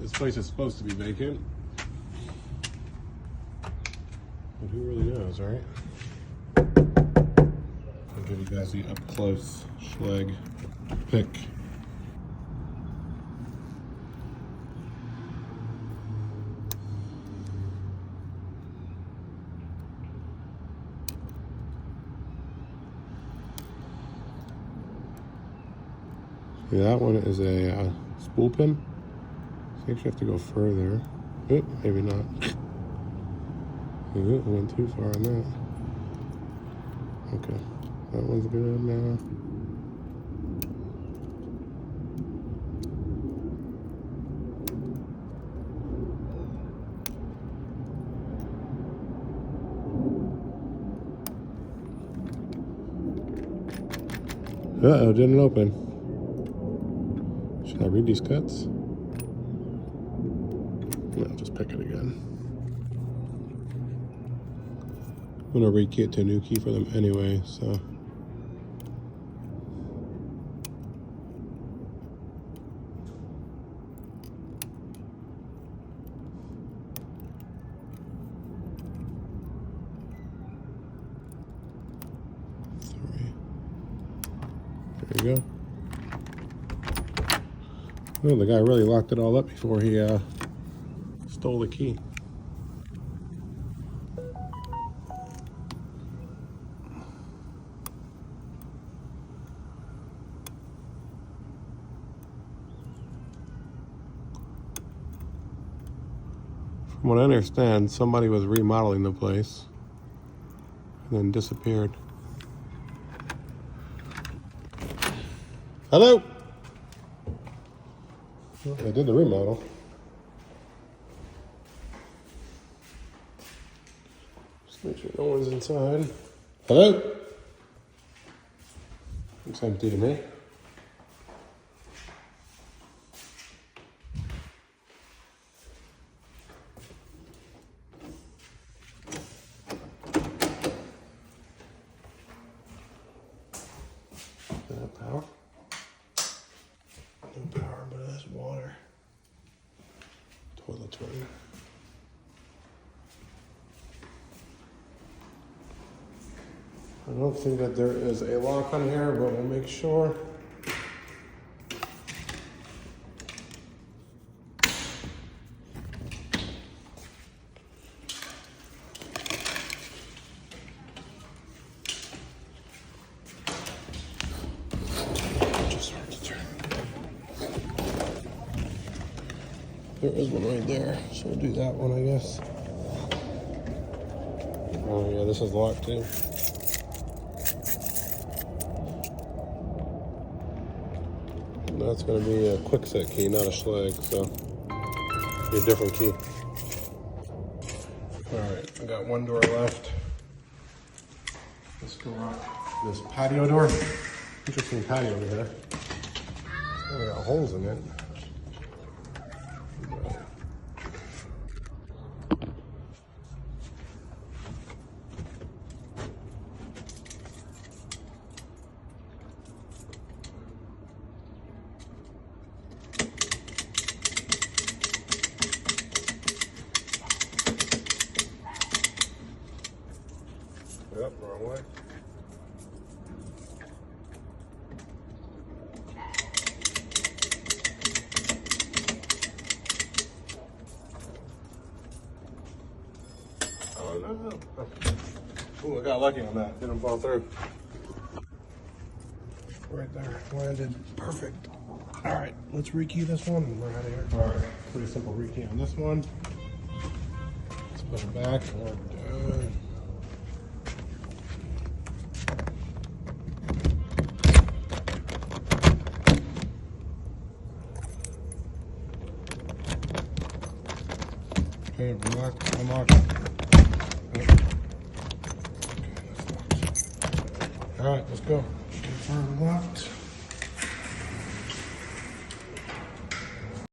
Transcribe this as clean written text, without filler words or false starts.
This place is supposed to be vacant. But who really knows, right? I'll give you guys the up close Schleg pick. See, that one is a spool pin. So you actually have to go further. Oop, maybe not. Ooh, went too far on that. Okay, that one's good now. Uh-oh, didn't open. Should I read these cuts? No, just pick it again. I'm gonna rekey it to a new key for them anyway, so. There you go. Oh, the guy really locked it all up before he stole the key. From what I understand, somebody was remodeling the place and then disappeared. Hello? Well, they did the remodel. Just make sure no one's inside. Hello? Looks empty to me. Power? No power, but it has water. Toiletry. I don't think that there is a lock on here, but we'll make sure. There is one right there, so we'll do that one, I guess. Oh yeah, this is locked too. And that's gonna be a quick set key, not a Schleg, so be a different key. All right, I got one door left. This door, this patio door. Interesting patio over here. It's got holes in it. Yep, wrong way. Oh no. Oh, I got lucky on that. Didn't fall through. Right there. Landed perfect. Alright, let's rekey this one and we're out of here. Alright, pretty simple rekey on this one. Let's put it back and we're done. Okay, unlock, unlock. Okay, that's locked. All right, let's go. Door unlocked.